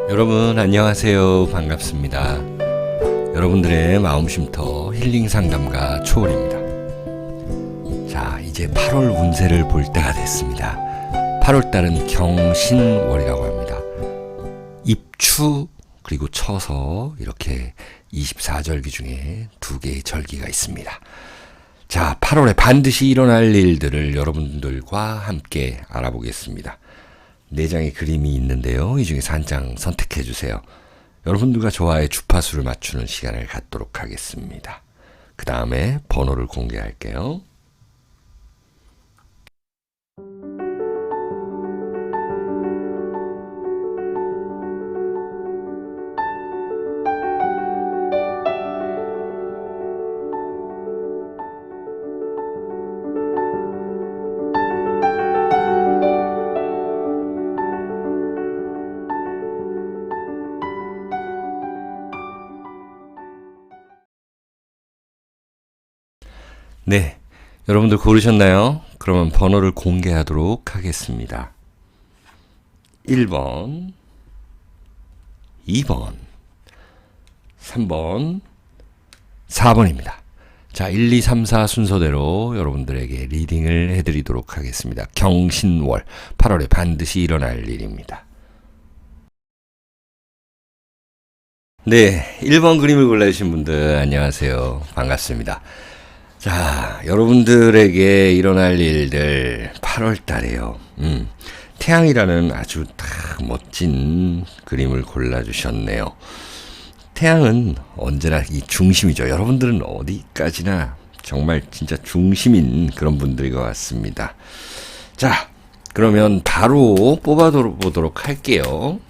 여러분 안녕하세요. 반갑습니다. 여러분들의 마음쉼터 힐링 상담가 초월입니다. 자, 이제 8월 운세를 볼 때가 됐습니다. 8월달은 경신월이라고 합니다. 입추 그리고 처서 이렇게 24절기 중에 두 개의 절기가 있습니다. 자, 8월에 반드시 일어날 일들을 여러분들과 함께 알아보겠습니다. 4장의 그림이 있는데요. 이 중에서 한 장 선택해 주세요. 여러분들과 저와의 주파수를 맞추는 시간을 갖도록 하겠습니다. 그 다음에 번호를 공개할게요. 네, 여러분들 고르셨나요? 그러면 번호를 공개하도록 하겠습니다. 1번, 2번, 3번, 4번입니다. 자, 1, 2, 3, 4 순서대로 여러분들에게 리딩을 해드리도록 하겠습니다. 경신월, 8월에 반드시 일어날 일입니다. 네, 1번 그림을 골라주신 분들 안녕하세요. 반갑습니다. 자, 여러분들에게 일어날 일들 8월 달에요. 태양이라는 아주 딱 멋진 그림을 골라주셨네요. 태양은 언제나 이 중심이죠. 여러분들은 어디까지나 정말 진짜 중심인 그런 분들인 것 같습니다. 자, 그러면 바로 뽑아보도록 할게요.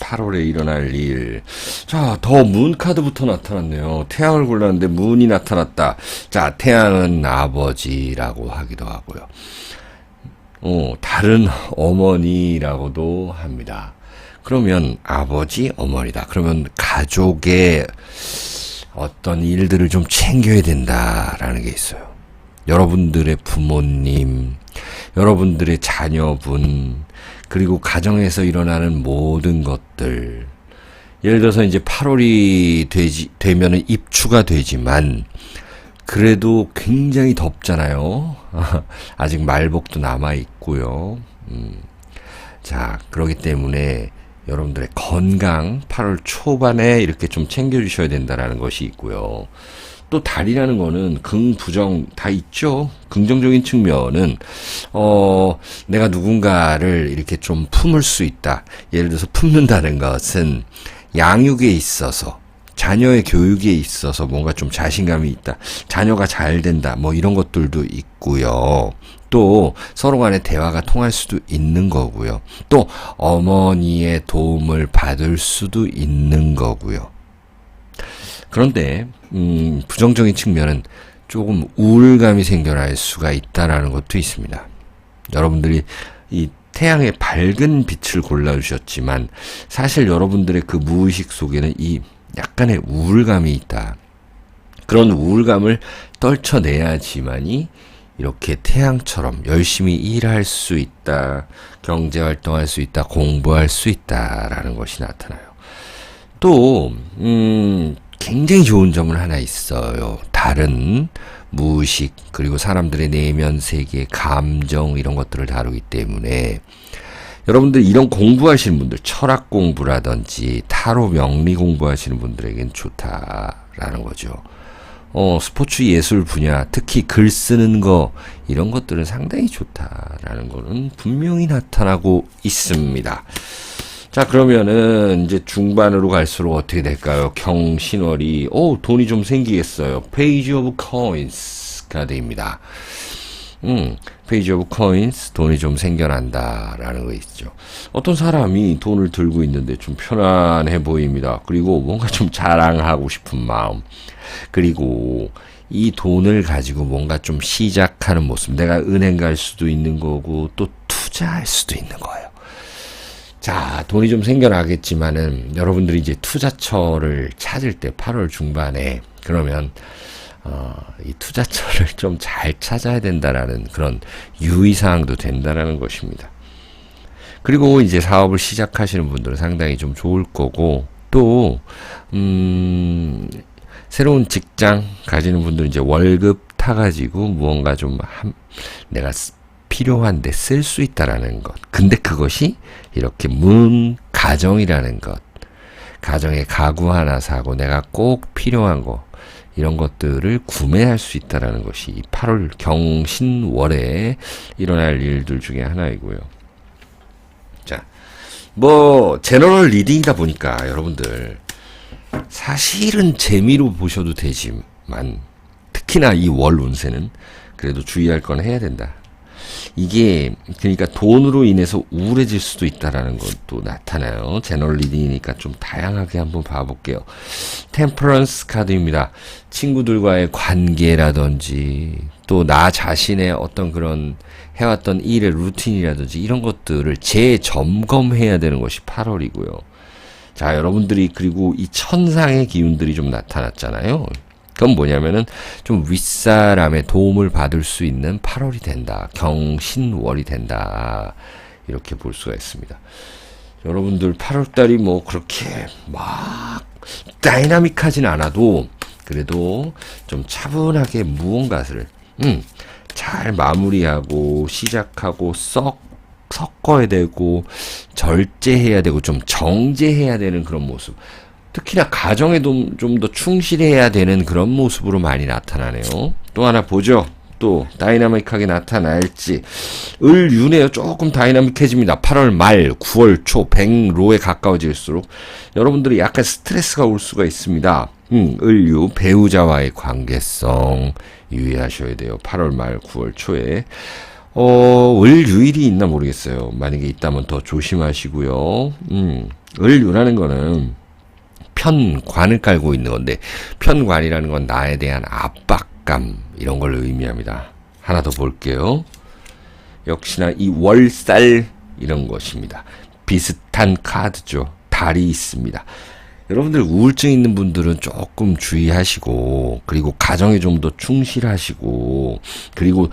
8월에 일어날 일. 자, 더 문 카드부터 나타났네요. 태양을 골랐는데 문이 나타났다. 자, 태양은 아버지라고 하기도 하고요. 다른 어머니라고도 합니다. 그러면 아버지, 어머니다. 그러면 가족의 어떤 일들을 좀 챙겨야 된다라는 게 있어요. 여러분들의 부모님, 여러분들의 자녀분, 그리고 가정에서 일어나는 모든 것들. 예를 들어서 이제 8월이 되면은 입추가 되지만, 그래도 굉장히 덥잖아요. 아직 말복도 남아있고요. 자, 그렇기 때문에 여러분들의 건강 8월 초반에 이렇게 좀 챙겨주셔야 된다는 것이 있고요. 또 달이라는 거는 긍부정 다 있죠. 긍정적인 측면은 내가 누군가를 이렇게 좀 품을 수 있다. 예를 들어서 품는다는 것은 양육에 있어서 자녀의 교육에 있어서 뭔가 좀 자신감이 있다. 자녀가 잘 된다. 뭐 이런 것들도 있고요. 또 서로 간에 대화가 통할 수도 있는 거고요. 또 어머니의 도움을 받을 수도 있는 거고요. 그런데 부정적인 측면은 조금 우울감이 생겨날 수가 있다라는 것도 있습니다. 여러분들이 이 태양의 밝은 빛을 골라주셨지만 사실 여러분들의 그 무의식 속에는 이 약간의 우울감이 있다. 그런 우울감을 떨쳐내야지만이 이렇게 태양처럼 열심히 일할 수 있다, 경제활동할 수 있다, 공부할 수 있다라는 것이 나타나요. 또 굉장히 좋은 점은 하나 있어요. 다른 무의식 그리고 사람들의 내면 세계, 감정 이런 것들을 다루기 때문에 여러분들 이런 공부하시는 분들, 철학 공부라든지 타로 명리 공부하시는 분들에겐 좋다라는 거죠. 스포츠 예술 분야, 특히 글 쓰는 거 이런 것들은 상당히 좋다라는 거는 분명히 나타나고 있습니다. 자, 그러면은 이제 중반으로 갈수록 어떻게 될까요? 경신월이 돈이 좀 생기겠어요. 페이지 오브 코인스 카드입니다. 페이지 오브 코인스, 돈이 좀 생겨난다라는 거 있죠. 어떤 사람이 돈을 들고 있는데 좀 편안해 보입니다. 그리고 뭔가 좀 자랑하고 싶은 마음. 그리고 이 돈을 가지고 뭔가 좀 시작하는 모습. 내가 은행 갈 수도 있는 거고 또 투자할 수도 있는 거예요. 자, 돈이 좀 생겨나겠지만은 여러분들이 이제 투자처를 찾을 때 8월 중반에 그러면 이 투자처를 좀 잘 찾아야 된다라는 그런 유의사항도 된다라는 것입니다. 그리고 이제 사업을 시작하시는 분들은 상당히 좀 좋을 거고, 또, 새로운 직장 가지는 분들은 이제 월급 타가지고 무언가 좀 내가 필요한데 쓸 수 있다라는 것. 근데 그것이 이렇게 가정이라는 것. 가정에 가구 하나 사고 내가 꼭 필요한 거. 이런 것들을 구매할 수 있다라는 것이 이 8월 경신월에 일어날 일들 중에 하나이고요. 자, 제너럴 리딩이다 보니까 여러분들 사실은 재미로 보셔도 되지만 특히나 이 월 운세는 그래도 주의할 건 해야 된다. 이게 그러니까 돈으로 인해서 우울해질 수도 있다라는 것도 나타나요. 제너럴 리딩이니까 좀 다양하게 한번 봐볼게요. 템퍼런스 카드입니다. 친구들과의 관계라든지 또 나 자신의 어떤 그런 해왔던 일의 루틴이라든지 이런 것들을 재점검해야 되는 것이 8월이고요. 자, 여러분들이 그리고 이 천상의 기운들이 좀 나타났잖아요. 그건 뭐냐면은 좀 윗사람의 도움을 받을 수 있는 8월이 된다. 경신월이 된다. 이렇게 볼 수가 있습니다. 여러분들 8월달이 뭐 그렇게 막 다이나믹하진 않아도 그래도 좀 차분하게 무언가를 잘 마무리하고 시작하고 섞어야 되고 절제해야 되고 좀 정제해야 되는 그런 모습. 특히나 가정에 좀 더 충실해야 되는 그런 모습으로 많이 나타나네요. 또 하나 보죠. 또 다이나믹하게 나타날지. 을유네요. 조금 다이나믹해집니다. 8월 말, 9월 초, 백로에 가까워질수록 여러분들이 약간 스트레스가 올 수가 있습니다. 을유, 배우자와의 관계성 유의하셔야 돼요. 8월 말, 9월 초에. 을유일이 있나 모르겠어요. 만약에 있다면 더 조심하시고요. 을유라는 거는 편관을 깔고 있는 건데, 편관이라는 건 나에 대한 압박감 이런 걸 의미합니다. 하나 더 볼게요. 역시나 이 월살 이런 것입니다. 비슷한 카드죠. 달이 있습니다. 여러분들 우울증 있는 분들은 조금 주의하시고, 그리고 가정에 좀 더 충실하시고, 그리고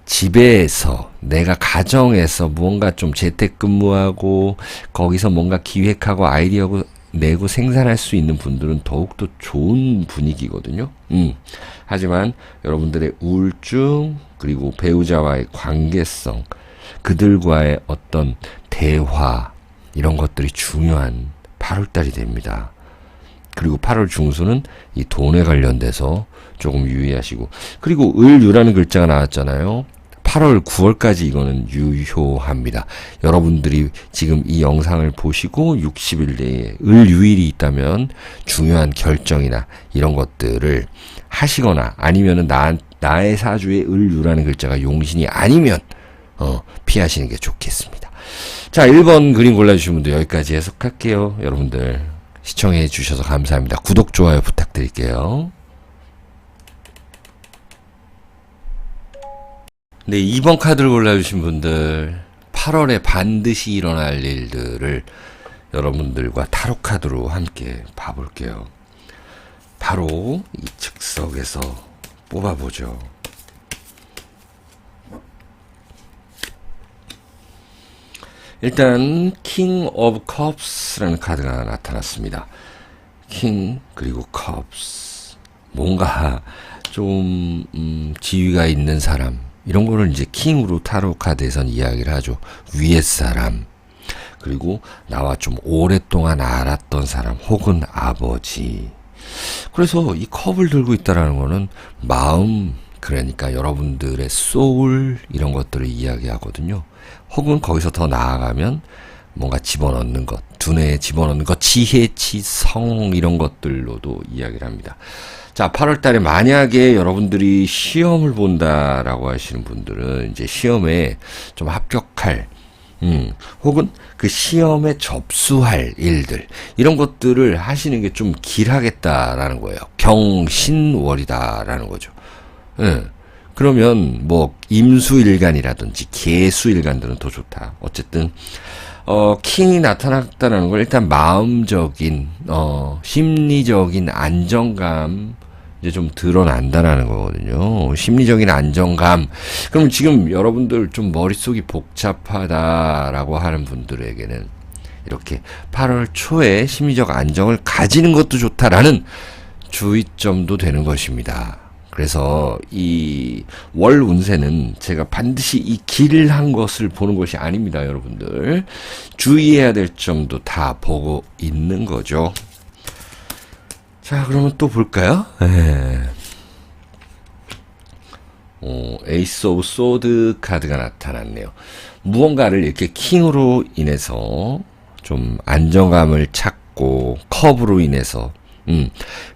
집에서 내가 가정에서 무언가 좀 재택근무하고 거기서 뭔가 기획하고 아이디어 내고 생산할 수 있는 분들은 더욱더 좋은 분위기거든요. 하지만 여러분들의 우울증 그리고 배우자와의 관계성 그들과의 어떤 대화 이런 것들이 중요한 8월달이 됩니다. 그리고 8월 중순은 이 돈에 관련돼서 조금 유의하시고, 그리고 을유라는 글자가 나왔잖아요. 8월, 9월까지 이거는 유효합니다. 여러분들이 지금 이 영상을 보시고 60일 내에 을유일이 있다면 중요한 결정이나 이런 것들을 하시거나 아니면은 나의 사주에 을유라는 글자가 용신이 아니면 피하시는 게 좋겠습니다. 자, 1번 그림 골라주신 분들 여기까지 해석할게요. 여러분들 시청해 주셔서 감사합니다. 구독, 좋아요 부탁드릴게요. 네, 2번 카드를 골라주신 분들 8월에 반드시 일어날 일들을 여러분들과 타로 카드로 함께 봐볼게요. 바로 이 즉석에서 뽑아보죠. 일단 킹 오브 컵스라는 카드가 나타났습니다. 킹 그리고 컵스, 뭔가 좀 지위가 있는 사람 이런 거를 이제 킹으로 타로 카드에선 이야기를 하죠. 위에 사람, 그리고 나와 좀 오랫동안 알았던 사람 혹은 아버지. 그래서 이 컵을 들고 있다라는 거는 마음, 그러니까 여러분들의 소울 이런 것들을 이야기하거든요. 혹은 거기서 더 나아가면 뭔가 집어넣는 것, 두뇌에 집어넣는 것, 지혜, 지성 이런 것들로도 이야기를 합니다. 자, 8월 달에 만약에 여러분들이 시험을 본다라고 하시는 분들은 이제 시험에 좀 합격할, 혹은 그 시험에 접수할 일들, 이런 것들을 하시는 게 좀 길하겠다라는 거예요. 경신월이다라는 거죠. 그러면 뭐 임수일간이라든지 계수일간들은 더 좋다. 어쨌든 킹이 나타났다는 걸 일단 마음적인 심리적인 안정감 이제 좀 드러난다라는 거거든요. 심리적인 안정감. 그럼 지금 여러분들 좀 머릿속이 복잡하다라고 하는 분들에게는 이렇게 8월 초에 심리적 안정을 가지는 것도 좋다라는 주의점도 되는 것입니다. 그래서 이 월 운세는 제가 반드시 이 길한 것을 보는 것이 아닙니다, 여러분들. 주의해야 될 점도 다 보고 있는 거죠. 자, 그러면 또 볼까요? 에이스 오브 소드 카드가 나타났네요. 무언가를 이렇게 킹으로 인해서 좀 안정감을 찾고 컵으로 인해서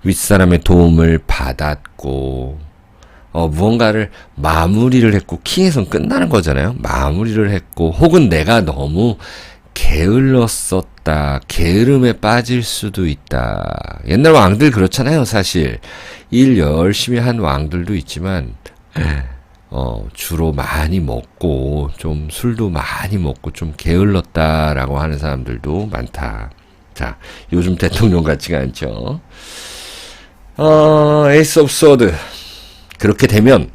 윗사람의 도움을 받았고 무언가를 마무리를 했고 킹에선 끝나는 거잖아요. 마무리를 했고 혹은 내가 너무 게을렀었다. 게으름에 빠질 수도 있다. 옛날 왕들 그렇잖아요. 사실 일 열심히 한 왕들도 있지만 주로 많이 먹고 좀 술도 많이 먹고 좀 게을렀다라고 하는 사람들도 많다. 자, 요즘 대통령 같지가 않죠. 에이스 오브 소드. 그렇게 되면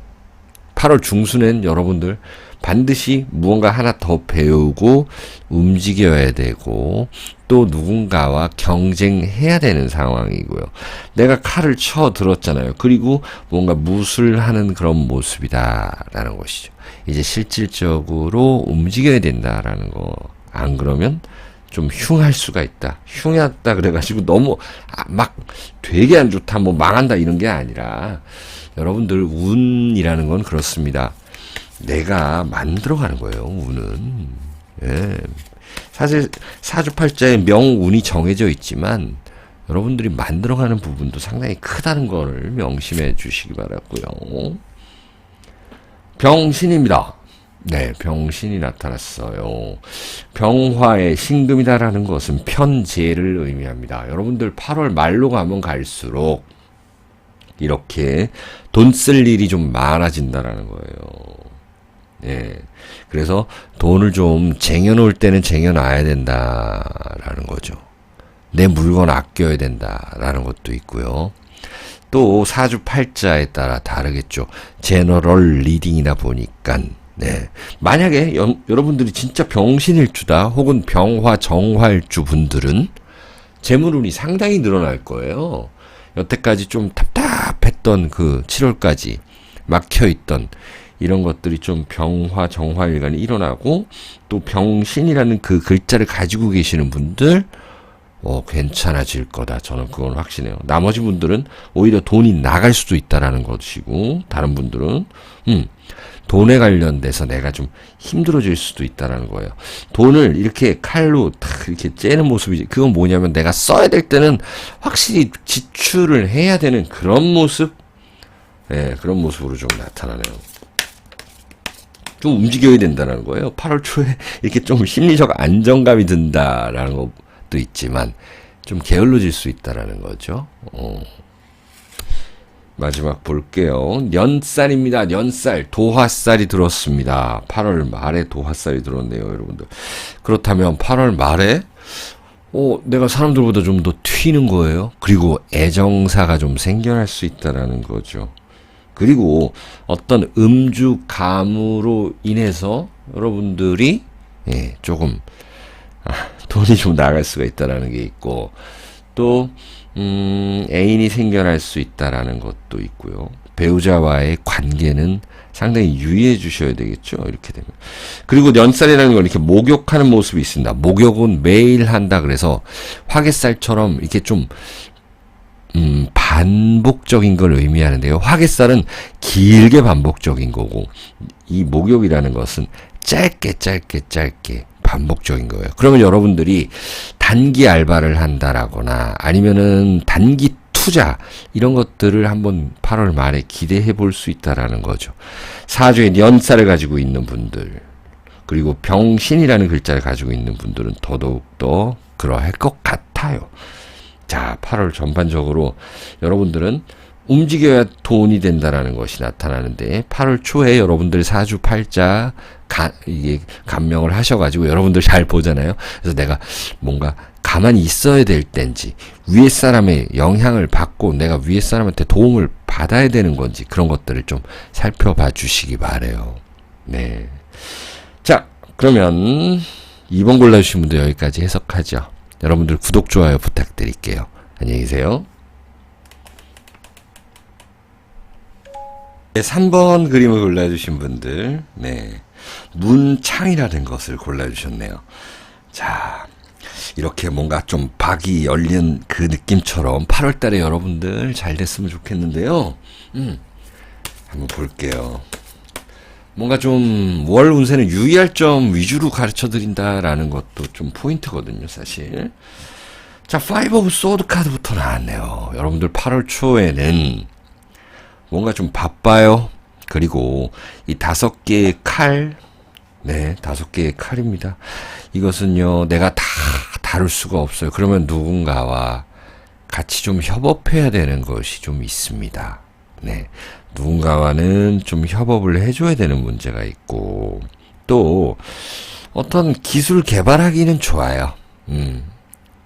8월 중순엔 여러분들 반드시 무언가 하나 더 배우고 움직여야 되고 또 누군가와 경쟁해야 되는 상황이고요. 내가 칼을 쳐 들었잖아요. 그리고 뭔가 무술하는 그런 모습이다라는 것이죠. 이제 실질적으로 움직여야 된다라는 거. 안 그러면 좀 흉할 수가 있다. 흉했다 그래가지고 너무 막 되게 안 좋다, 뭐 망한다 이런 게 아니라 여러분들 운이라는 건 그렇습니다. 내가 만들어가는 거예요. 운은. 예. 사실 사주팔자에 명운이 정해져 있지만 여러분들이 만들어가는 부분도 상당히 크다는 걸 명심해 주시기 바랐고요. 병신입니다. 네, 병신이 나타났어요. 병화의 신금이다라는 것은 편재를 의미합니다. 여러분들 8월 말로 가면 갈수록 이렇게 돈 쓸 일이 좀 많아진다라는 거예요. 예. 그래서 돈을 좀 쟁여놓을 때는 쟁여놔야 된다라는 거죠. 내 물건 아껴야 된다라는 것도 있고요. 또 사주팔자에 따라 다르겠죠. 제너럴 리딩이다 보니까 네. 만약에 여러분들이 진짜 병신일주다 혹은 병화 정화일주 분들은 재물운이 상당히 늘어날 거예요. 여태까지 좀 답답했던 그 7월까지 막혀있던 이런 것들이 좀 병화 정화일간이 일어나고 또 병신이라는 그 글자를 가지고 계시는 분들 괜찮아질 거다. 저는 그건 확신해요. 나머지 분들은 오히려 돈이 나갈 수도 있다라는 것이고 다른 분들은 돈에 관련돼서 내가 좀 힘들어질 수도 있다라는 거예요. 돈을 이렇게 칼로 탁 이렇게 째는 모습이지. 그건 뭐냐면 내가 써야 될 때는 확실히 지출을 해야 되는 그런 모습, 네, 그런 모습으로 좀 나타나네요. 좀 움직여야 된다는 거예요. 8월 초에 이렇게 좀 심리적 안정감이 든다라는 것도 있지만 좀 게을러질 수 있다라는 거죠. 마지막 볼게요. 년살입니다. 년살, 도화살이 들었습니다. 8월 말에 도화살이 들었네요, 여러분들. 그렇다면 8월 말에 내가 사람들보다 좀 더 튀는 거예요. 그리고 애정사가 좀 생겨날 수 있다라는 거죠. 그리고 어떤 음주감으로 인해서 여러분들이 조금 돈이 좀 나갈 수가 있다라는 게 있고 또 애인이 생겨날 수 있다라는 것도 있고요. 배우자와의 관계는 상당히 유의해 주셔야 되겠죠. 이렇게 되면. 그리고 년살이라는 건 이렇게 목욕하는 모습이 있습니다. 목욕은 매일 한다 그래서 화개살처럼 이렇게 좀 반복적인 걸 의미하는데요. 화개살은 길게 반복적인 거고 이 목욕이라는 것은 짧게 반복적인 거예요. 그러면 여러분들이 단기 알바를 한다라거나 아니면은 단기 투자 이런 것들을 한번 8월 말에 기대해 볼 수 있다라는 거죠. 사주에 연살을 가지고 있는 분들 그리고 병신이라는 글자를 가지고 있는 분들은 더더욱더 그러할 것 같아요. 자, 8월 전반적으로 여러분들은 움직여야 돈이 된다라는 것이 나타나는데 8월 초에 여러분들 사주 팔자 이게 감명을 하셔가지고 여러분들 잘 보잖아요. 그래서 내가 뭔가 가만히 있어야 될 땐지, 위에 사람의 영향을 받고 내가 위에 사람한테 도움을 받아야 되는 건지, 그런 것들을 좀 살펴봐 주시기 바래요. 네. 자, 그러면 2번 골라주신 분들 여기까지 해석하죠. 여러분들 구독, 좋아요 부탁드릴게요. 안녕히 계세요. 네, 3번 그림을 골라주신 분들, 네, 문창이라는 것을 골라주셨네요. 자, 이렇게 뭔가 좀 박이 열린 그 느낌처럼 8월달에 여러분들 잘 됐으면 좋겠는데요. 한번 볼게요. 뭔가 좀 월 운세는 유의할 점 위주로 가르쳐 드린다라는 것도 좀 포인트거든요, 사실. 자, 5 오브 소드 카드부터 나왔네요. 여러분들 8월 초에는 뭔가 좀 바빠요. 그리고 이 5개의 칼, 네, 5개의 칼입니다. 이것은요, 내가 다 다룰 수가 없어요. 그러면 누군가와 같이 좀 협업해야 되는 것이 좀 있습니다. 네. 누군가와는 좀 협업을 해줘야 되는 문제가 있고, 또, 어떤 기술 개발하기는 좋아요.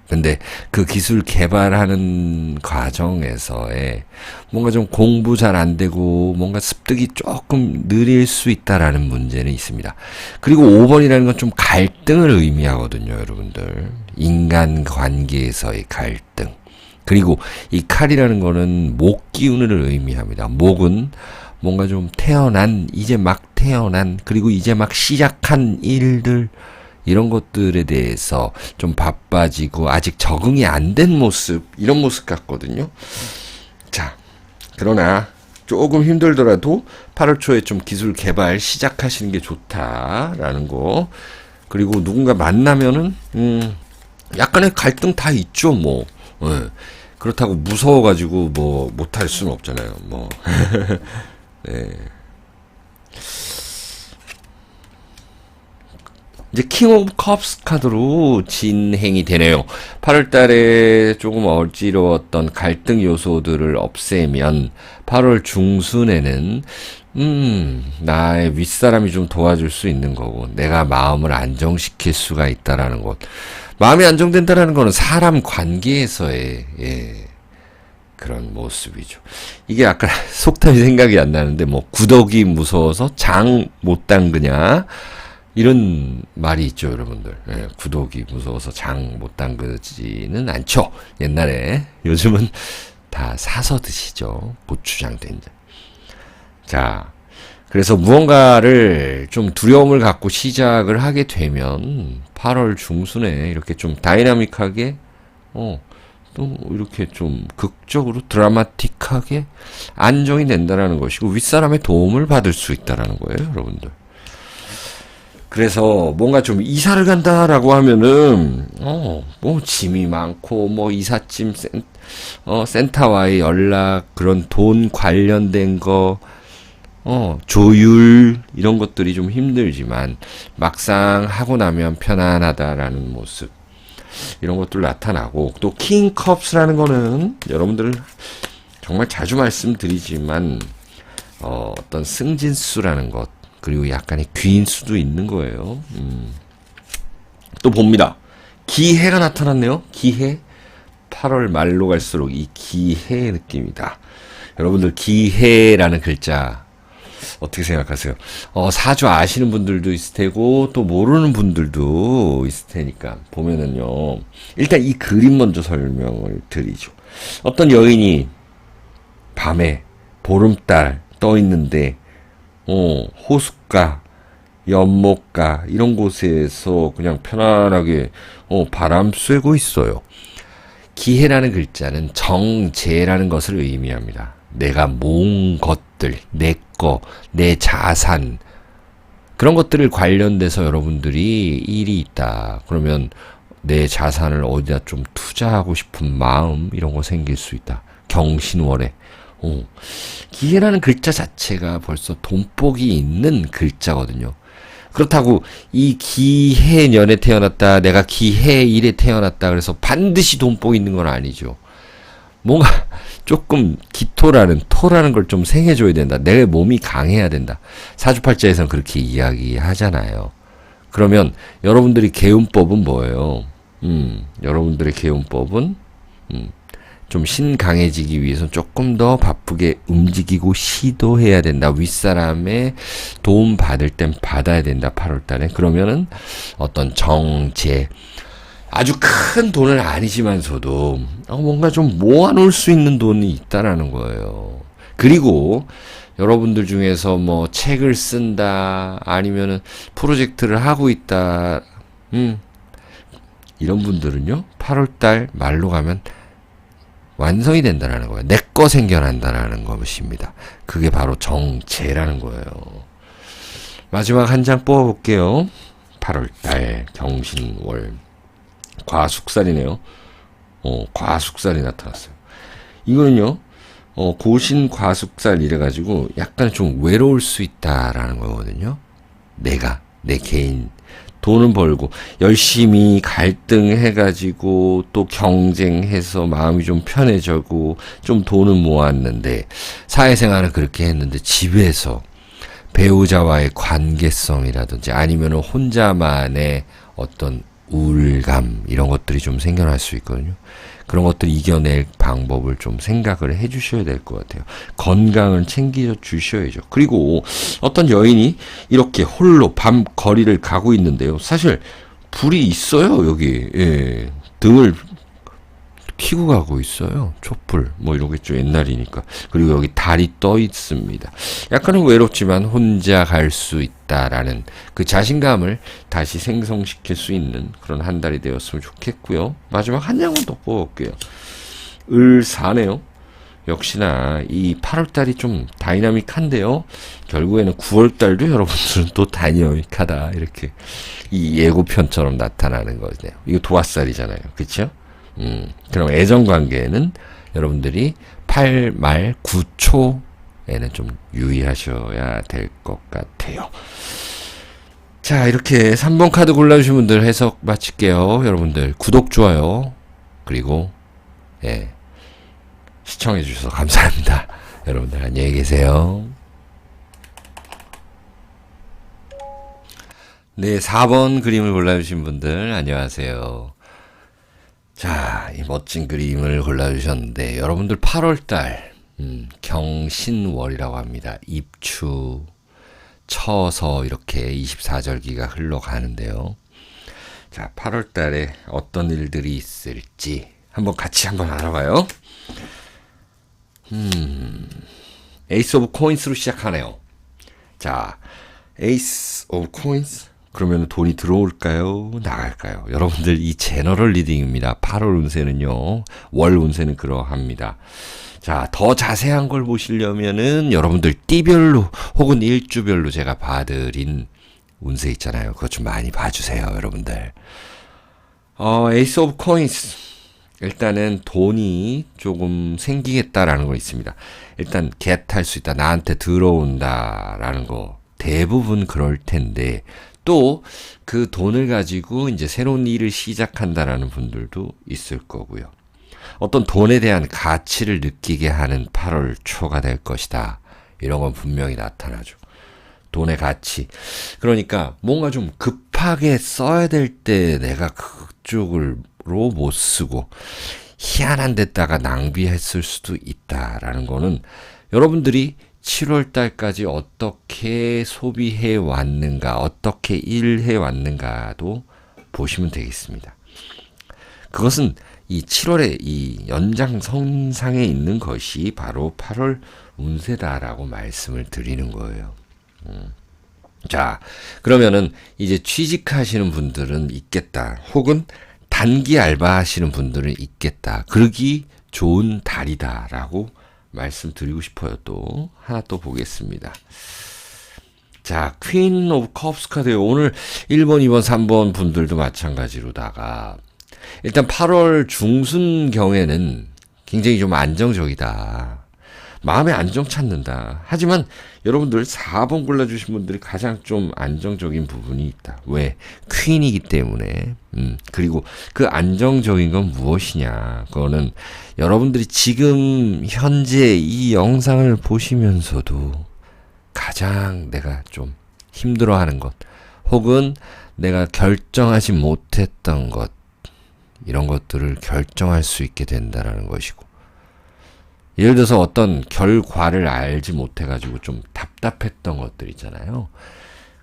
근데 그 기술 개발하는 과정에서의 뭔가 좀 공부 잘 안 되고 뭔가 습득이 조금 느릴 수 있다라는 문제는 있습니다. 그리고 5번이라는 건 좀 갈등을 의미하거든요, 여러분들. 인간 관계에서의 갈등. 그리고 이 칼이라는 거는 목 기운을 의미합니다. 목은 뭔가 좀 태어난, 이제 막 태어난, 그리고 이제 막 시작한 일들, 이런 것들에 대해서 좀 바빠지고 아직 적응이 안 된 모습, 이런 모습 같거든요. 자, 그러나 조금 힘들더라도 8월 초에 좀 기술 개발 시작하시는 게 좋다라는 거. 그리고 누군가 만나면은 약간의 갈등 다 있죠, 뭐. 네. 그렇다고 무서워가지고 뭐 못할 수는 없잖아요, 뭐. 네. 이제 킹 오브 컵스 카드로 진행이 되네요. 8월 달에 조금 어지러웠던 갈등 요소들을 없애면 8월 중순에는 나의 윗사람이 좀 도와줄 수 있는 거고, 내가 마음을 안정시킬 수가 있다라는 것. 마음이 안정된다라는 거는 사람 관계에서의, 예, 그런 모습이죠. 이게 아까 속담이 생각이 안 나는데, 뭐, 구더기 무서워서 장 못 담그냐, 이런 말이 있죠, 여러분들. 예, 구더기 무서워서 장 못 담그지는 않죠. 옛날에. 요즘은 다 사서 드시죠. 고추장 된장. 자, 그래서 무언가를 좀 두려움을 갖고 시작을 하게 되면 8월 중순에 이렇게 좀 다이나믹하게, 또 이렇게 좀 극적으로 드라마틱하게 안정이 된다라는 것이고, 윗사람의 도움을 받을 수 있다라는 거예요, 여러분들. 그래서 뭔가 좀 이사를 간다라고 하면은 뭐 짐이 많고 뭐 이삿짐 센터와의 연락, 그런 돈 관련된 거, 조율, 이런 것들이 좀 힘들지만 막상 하고 나면 편안하다라는 모습, 이런 것들 나타나고, 또 킹 컵스라는 거는 여러분들 정말 자주 말씀드리지만 어떤 승진수라는 것, 그리고 약간의 귀인수도 있는 거예요. 또 봅니다. 기해가 나타났네요. 기해. 8월 말로 갈수록 이 기해의 느낌이다. 여러분들 기해라는 글자 어떻게 생각하세요? 사주 아시는 분들도 있을 테고 또 모르는 분들도 있을 테니까 보면은요. 일단 이 그림 먼저 설명을 드리죠. 어떤 여인이 밤에 보름달 떠 있는데 호숫가, 연못가 이런 곳에서 그냥 편안하게 바람 쐬고 있어요. 기해라는 글자는 정재라는 것을 의미합니다. 내가 모은 것들, 내 거, 내 자산, 그런 것들을 관련돼서 여러분들이 일이 있다. 그러면 내 자산을 어디다 좀 투자하고 싶은 마음, 이런 거 생길 수 있다. 경신월에. 기해라는 글자 자체가 벌써 돈복이 있는 글자거든요. 그렇다고 이 기해년에 태어났다, 내가 기해일에 태어났다 그래서 반드시 돈복이 있는 건 아니죠. 뭔가 조금 토라는 걸 좀 생해줘야 된다. 내 몸이 강해야 된다. 사주팔자에서는 그렇게 이야기하잖아요. 그러면 여러분들이 개운법은 뭐예요? 여러분들의 개운법은 좀 신강해지기 위해서 조금 더 바쁘게 움직이고 시도해야 된다. 윗사람의 도움 받을 땐 받아야 된다. 8월달에. 그러면은 어떤 정제, 아주 큰 돈은 아니지만서도 뭔가 좀 모아놓을 수 있는 돈이 있다라는 거예요. 그리고 여러분들 중에서 뭐 책을 쓴다, 아니면은 프로젝트를 하고 있다, 이런 분들은요, 8월달 말로 가면 완성이 된다는 거예요. 내 거 생겨난다는 것입니다. 그게 바로 정제라는 거예요. 마지막 한 장 뽑아볼게요. 8월달 경신월 과숙살이네요. 과숙살이 나타났어요. 이거는요, 고신 과숙살 이래가지고 약간 좀 외로울 수 있다라는 거거든요. 내 개인 돈은 벌고 열심히 갈등해가지고 또 경쟁해서 마음이 좀 편해지고 좀 돈은 모았는데, 사회생활은 그렇게 했는데 집에서 배우자와의 관계성이라든지 아니면 혼자만의 어떤 우울감, 이런 것들이 좀 생겨날 수 있거든요. 그런 것들 이겨낼 방법을 좀 생각을 해 주셔야 될 것 같아요. 건강을 챙겨 주셔야죠. 그리고 어떤 여인이 이렇게 홀로 밤 거리를 가고 있는데요. 사실 불이 있어요, 여기. 예. 등을 켜고 가고 있어요. 촛불 뭐 이러겠죠, 옛날이니까. 그리고 여기 달이 떠 있습니다. 약간은 외롭지만 혼자 갈 수 있다라는 그 자신감을 다시 생성시킬 수 있는 그런 한 달이 되었으면 좋겠고요. 마지막 한 장만 더 뽑아볼게요. 을사네요. 역시나 이 8월달이 좀 다이나믹한데요. 결국에는 9월달도 여러분들은 또 다이나믹하다, 이렇게 이 예고편처럼 나타나는 거네요. 이거 도화살이잖아요, 그렇죠? 그럼 애정관계에는 여러분들이 8 말 9초에는 좀 유의하셔야 될 것 같아요. 자, 이렇게 3번 카드 골라주신 분들 해석 마칠게요. 여러분들 구독, 좋아요, 그리고 시청해 주셔서 감사합니다. 여러분들 안녕히 계세요. 네, 4번 그림을 골라주신 분들 안녕하세요. 자, 이 멋진 그림을 골라주셨는데, 여러분들 8월달 경신월이라고 합니다. 입추, 처서 이렇게 24절기가 흘러가는데요. 자, 8월달에 어떤 일들이 있을지 같이 한번 알아봐요. 에이스 오브 코인스로 시작하네요. 자, 에이스 오브 코인스, 그러면 돈이 들어올까요? 나갈까요? 여러분들 이 제너럴 리딩입니다. 8월 운세는요. 월 운세는 그러합니다. 자, 더 자세한 걸 보시려면은 여러분들 띠별로 혹은 일주별로 제가 봐드린 운세 있잖아요. 그것 좀 많이 봐주세요, 여러분들. 에이스 오브 코인스. 일단은 돈이 조금 생기겠다라는 거 있습니다. 일단 겟할 수 있다. 나한테 들어온다라는 거. 대부분 그럴 텐데, 또 그 돈을 가지고 이제 새로운 일을 시작한다라는 분들도 있을 거고요. 어떤 돈에 대한 가치를 느끼게 하는 8월 초가 될 것이다. 이런 건 분명히 나타나죠. 돈의 가치. 그러니까 뭔가 좀 급하게 써야 될 때 내가 그쪽으로 못 쓰고 희한한 데다가 낭비했을 수도 있다라는 거는, 여러분들이 7월 달까지 어떻게 소비해 왔는가, 어떻게 일해 왔는가도 보시면 되겠습니다. 그것은 이 7월의 이 연장선상에 있는 것이 바로 8월 운세다라고 말씀을 드리는 거예요. 자, 그러면은 이제 취직하시는 분들은 있겠다. 혹은 단기 알바 하시는 분들은 있겠다. 그러기 좋은 달이다라고 말씀드리고 싶어요. 또 하나 또 보겠습니다. 자, 퀸 오브 컵스 카드예요. 오늘 1번, 2번, 3번 분들도 마찬가지로다가 일단 8월 중순경에는 굉장히 좀 안정적이다. 마음의 안정 찾는다. 하지만 여러분들 4번 골라주신 분들이 가장 좀 안정적인 부분이 있다. 왜? 퀸이기 때문에. 그리고 그 안정적인 건 무엇이냐. 그거는 여러분들이 지금 현재 이 영상을 보시면서도 가장 내가 좀 힘들어하는 것, 혹은 내가 결정하지 못했던 것, 이런 것들을 결정할 수 있게 된다라는 것이고, 예를 들어서 어떤 결과를 알지 못해가지고 좀 답답했던 것들 있잖아요.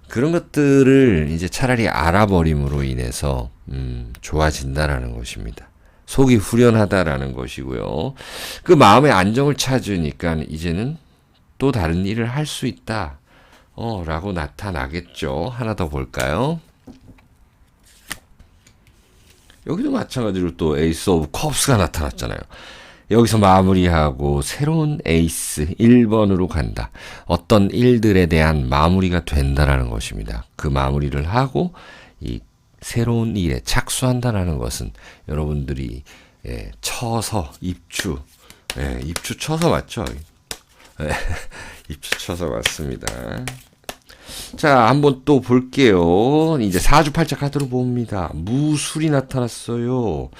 그런 것들을 이제 차라리 알아버림으로 인해서 좋아진다라는 것입니다. 속이 후련하다라는 것이고요. 그 마음의 안정을 찾으니까 이제는 또 다른 일을 할 수 있다. 라고 나타나겠죠. 하나 더 볼까요? 여기도 마찬가지로 또 에이스 오브 컵스가 나타났잖아요. 여기서 마무리하고 새로운 에이스 1번으로 간다. 어떤 일들에 대한 마무리가 된다라는 것입니다. 그 마무리를 하고 이 새로운 일에 착수한다라는 것은 여러분들이 쳐서 입추, 입추 쳐서 맞죠? 입추 쳐서 맞습니다. 자, 한번 또 볼게요. 이제 사주팔자 카드로 봅니다. 무술이 나타났어요.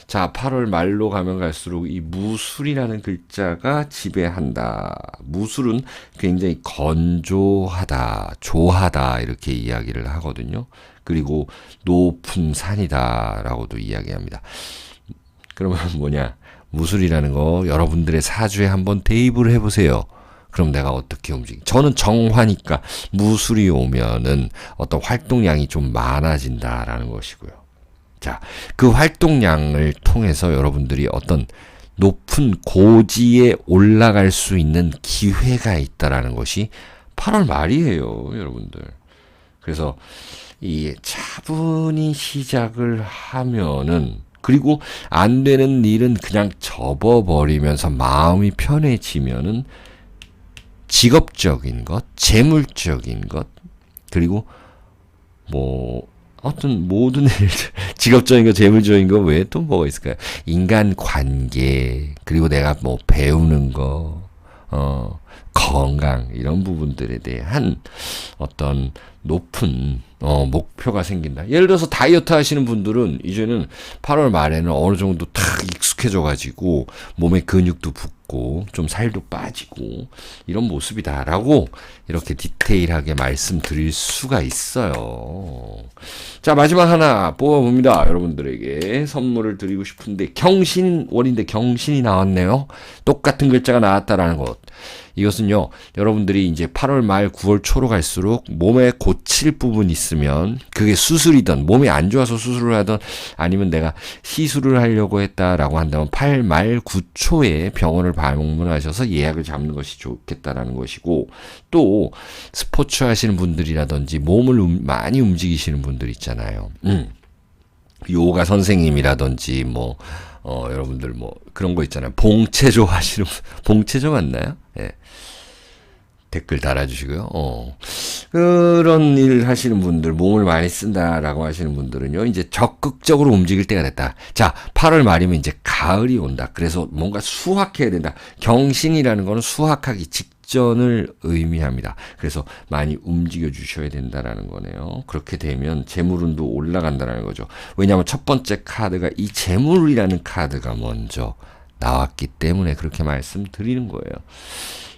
자, 8월 말로 가면 갈수록 이 무술이라는 글자가 지배한다. 무술은 굉장히 건조하다, 조하다 이렇게 이야기를 하거든요. 그리고 높은 산이다라고도 이야기합니다. 그러면 뭐냐? 무술이라는 거 여러분들의 사주에 한번 대입을 해보세요. 그럼 내가 어떻게 움직이? 저는 정화니까 무술이 오면은 어떤 활동량이 좀 많아진다라는 것이고요. 자, 그 활동량을 통해서 여러분들이 어떤 높은 고지에 올라갈 수 있는 기회가 있다라는 것이 8월 말이에요, 여러분들. 그래서 이 차분히 시작을 하면은, 그리고 안 되는 일은 그냥 접어버리면서 마음이 편해지면은 직업적인 것, 재물적인 것, 그리고 뭐 어떤 모든 일들, 직업적인 것, 재물적인 것 외에 또 뭐가 있을까요? 인간 관계, 그리고 내가 뭐 배우는 거, 건강 이런 부분들에 대한 어떤 높은 목표가 생긴다. 예를 들어서 다이어트 하시는 분들은 이제는 8월 말에는 어느 정도 탁 익숙해져 가지고 몸에 근육도 붙고 좀 살도 빠지고 이런 모습이다라고 이렇게 디테일하게 말씀드릴 수가 있어요. 자, 마지막 하나 뽑아봅니다. 여러분들에게 선물을 드리고 싶은데 경신월인데 경신이 나왔네요. 똑같은 글자가 나왔다라는 것. 이것은요, 여러분들이 이제 8월 말 9월 초로 갈수록 몸에 고칠 부분이 있으면 그게 수술이든 몸이 안 좋아서 수술을 하든 아니면 내가 시술을 하려고 했다라고 한다면 8 말 9초에 병원을 방문하셔서 예약을 잡는 것이 좋겠다라는 것이고, 또 스포츠 하시는 분들이라든지 몸을 많이 움직이시는 분들 있잖아요. 요가 선생님이라든지 뭐 여러분들 뭐 그런 거 있잖아요. 봉체조 하시는 봉체조 맞나요? 예. 댓글 달아주시고요. 그런 일 하시는 분들, 몸을 많이 쓴다라고 하시는 분들은요, 이제 적극적으로 움직일 때가 됐다. 자, 8월 말이면 이제 가을이 온다. 그래서 뭔가 수확해야 된다. 경신이라는 거는 수확하기 직전을 의미합니다. 그래서 많이 움직여 주셔야 된다라는 거네요. 그렇게 되면 재물운도 올라간다는 거죠. 왜냐하면 첫 번째 카드가 이 재물이라는 카드가 먼저 나왔기 때문에 그렇게 말씀드리는 거예요.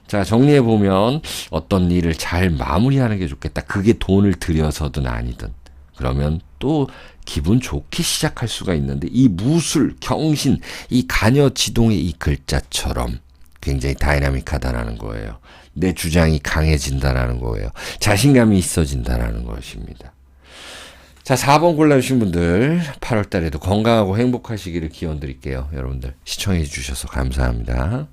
자, 정리해보면 어떤 일을 잘 마무리하는 게 좋겠다. 그게 돈을 들여서든 아니든. 그러면 또 기분 좋게 시작할 수가 있는데 이 무술, 경신, 이 가녀지동의 이 글자처럼 굉장히 다이나믹하다라는 거예요. 내 주장이 강해진다라는 거예요. 자신감이 있어진다라는 것입니다. 자, 4번 골라주신 분들 8월 달에도 건강하고 행복하시기를 기원 드릴게요. 여러분들 시청해 주셔서 감사합니다.